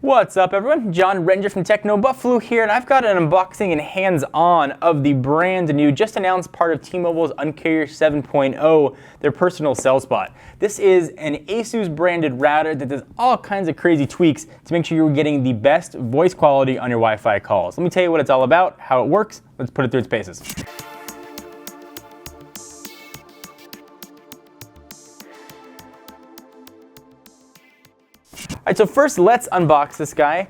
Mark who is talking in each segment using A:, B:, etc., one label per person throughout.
A: What's up everyone? John Renger from Techno Buffalo here, and I've got an unboxing and hands-on of the brand new, just announced part of T-Mobile's Un-carrier 7.0, their personal CellSpot. This is an ASUS branded router that does all kinds of crazy tweaks to make sure you're getting the best voice quality on your Wi-Fi calls. Let me tell you what it's all about, how it works. Let's put it through its paces. Alright, so first let's unbox this guy.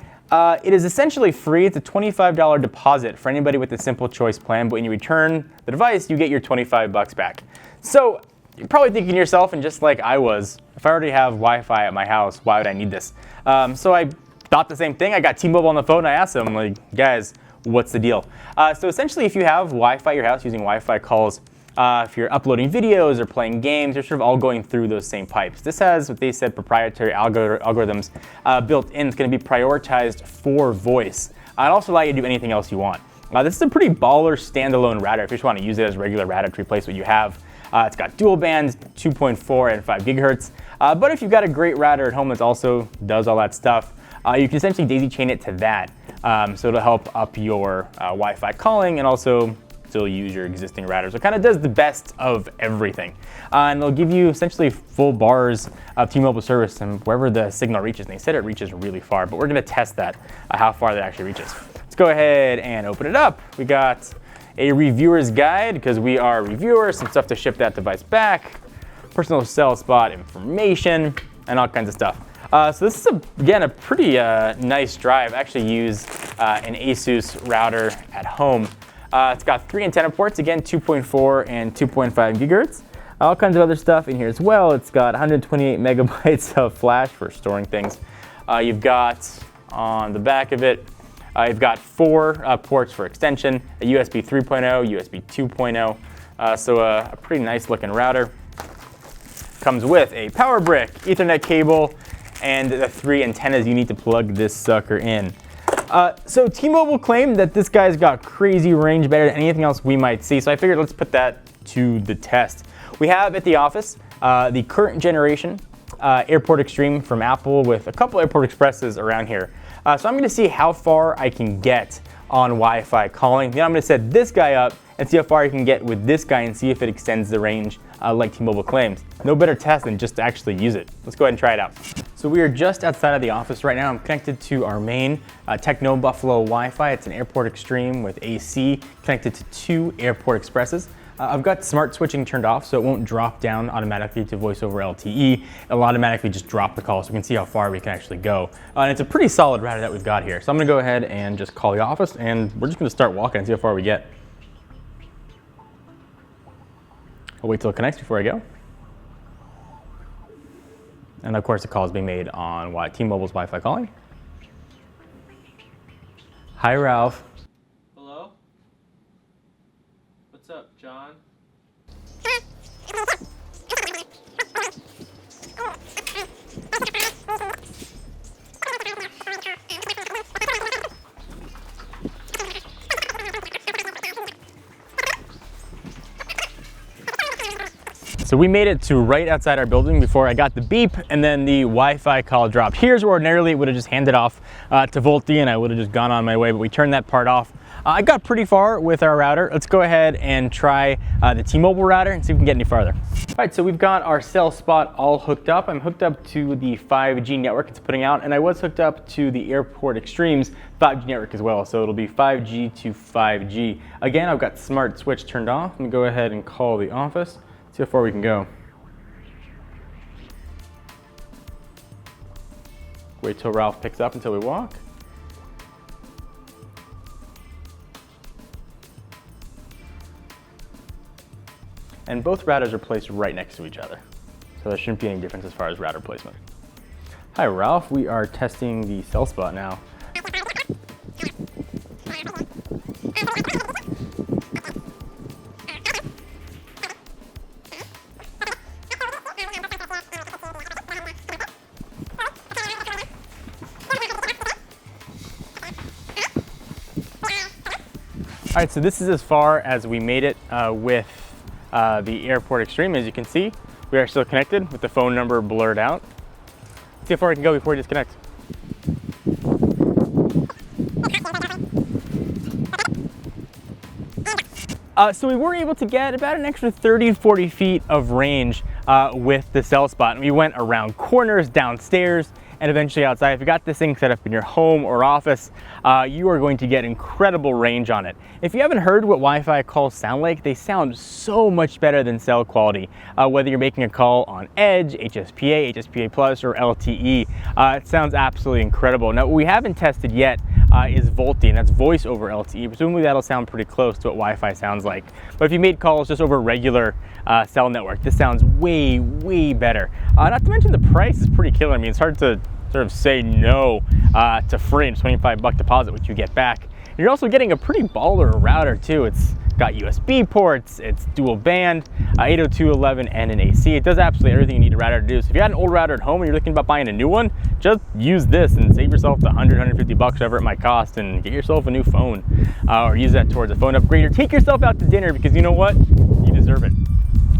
A: It is essentially free. It's a $25 deposit for anybody with the Simple Choice plan, but when you return the device, you get your 25 bucks back. So you're probably thinking to yourself, and just like I was, if I already have Wi-Fi at my house, why would I need this? So I thought the same thing. I got T-Mobile on the phone, and I asked them, like, guys, what's the deal? So essentially, if you have Wi-Fi at your house using Wi-Fi calls, if you're uploading videos or playing games, you're sort of all going through those same pipes. This has what they said proprietary algorithms built in. It's going to be prioritized for voice. It'll also allow you to do anything else you want. This is a pretty baller standalone router if you just want to use it as a regular router to replace what you have. It's got dual bands, 2.4 and 5 gigahertz. But if you've got a great router at home that also does all that stuff, you can essentially daisy chain it to that. So it'll help up your Wi-Fi calling and also still use your existing router. So it kind of does the best of everything. And they'll give you essentially full bars of T-Mobile service and wherever the signal reaches. And they said it reaches really far, but we're going to test that, how far that actually reaches. Let's go ahead and open it up. We got a reviewer's guide because we are reviewers, some stuff to ship that device back, personal CellSpot information, and all kinds of stuff. So this is, again, a pretty nice drive. I actually use an ASUS router at home. It's got 3 antenna ports, again, 2.4 and 2.5 gigahertz. All kinds of other stuff in here as well. It's got 128 megabytes of flash for storing things. You've got, on the back of it, you've got 4 ports for extension, a USB 3.0, USB 2.0, so a pretty nice looking router. Comes with a power brick, Ethernet cable, and the 3 antennas you need to plug this sucker in. So T-Mobile claimed that this guy's got crazy range, better than anything else we might see, so I figured let's put that to the test. We have at the office the current generation Airport Extreme from Apple with a couple Airport Expresses around here. So I'm going to see how far I can get on Wi-Fi calling. Then I'm going to set this guy up and see how far I can get with this guy and see if it extends the range like T-Mobile claims. No better test than just to actually use it. Let's go ahead and try it out. So we are just outside of the office right now. I'm connected to our main Techno Buffalo Wi-Fi. It's an Airport Extreme with AC connected to 2 Airport Expresses. I've got smart switching turned off so it won't drop down automatically to voice over LTE. It'll automatically just drop the call so we can see how far we can actually go. And it's a pretty solid router that we've got here. So I'm gonna go ahead and just call the office and we're just gonna start walking and see how far we get. I'll wait till it connects before I go. And of course the call is being made on T-Mobile's Wi-Fi calling. Hi Ralph.
B: Hello? What's up, John?
A: So we made it to right outside our building before I got the beep and then the Wi-Fi call dropped. Here's where ordinarily it would have just handed off to Volti and I would have just gone on my way, but we turned that part off. I got pretty far with our router. Let's go ahead and try the T-Mobile router and see if we can get any farther. All right, so we've got our CellSpot all hooked up. I'm hooked up to the 5G network it's putting out, and I was hooked up to the Airport Extremes 5G network as well, so it'll be 5G to 5G. Again, I've got smart switch turned off. Let me go ahead and call the office. See how far we can go. Wait till Ralph picks up until we walk. And both routers are placed right next to each other. So there shouldn't be any difference as far as router placement. Hi Ralph, we are testing the CellSpot now. All right, so this is as far as we made it with the Airport Extreme. As you can see, we are still connected with the phone number blurred out. Let's see how far we can go before we disconnect. So we were able to get about an extra 30 to 40 feet of range with the CellSpot. And we went around corners, downstairs, and eventually outside. If you got this thing set up in your home or office, you are going to get incredible range on it. If you haven't heard what Wi-Fi calls sound like, they sound so much better than cell quality. Whether you're making a call on Edge, HSPA, HSPA Plus, or LTE, it sounds absolutely incredible. Now, what we haven't tested yet is VoLTE, and that's voice over LTE. Presumably that'll sound pretty close to what Wi-Fi sounds like. But if you made calls just over regular cell network, this sounds way, way better. Not to mention the price is pretty killer. I mean, it's hard to sort of say no to free and $25 deposit, which you get back. You're also getting a pretty baller router too. It's got USB ports, it's dual band, 802.11 and an AC. It does absolutely everything you need a router to do. So if you had an old router at home and you're thinking about buying a new one, just use this and save yourself the $100, $150, whatever it might cost, and get yourself a new phone, or use that towards a phone upgrade, or take yourself out to dinner, because you know what? You deserve it.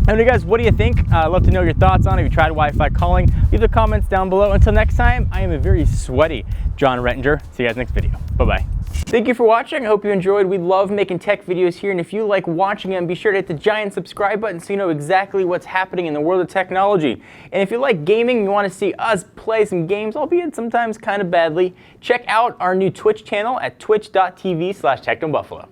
A: Anyway, guys, what do you think? I'd love to know your thoughts on it. If you tried Wi-Fi calling, leave the comments down below. Until next time, I am a very sweaty John Rettinger. See you guys next video. Bye-bye. Thank you for watching. I hope you enjoyed. We love making tech videos here, and if you like watching them, be sure to hit the giant subscribe button so you know exactly what's happening in the world of technology. And if you like gaming and you want to see us play some games, albeit sometimes kind of badly, check out our new Twitch channel at twitch.tv/technobuffalo.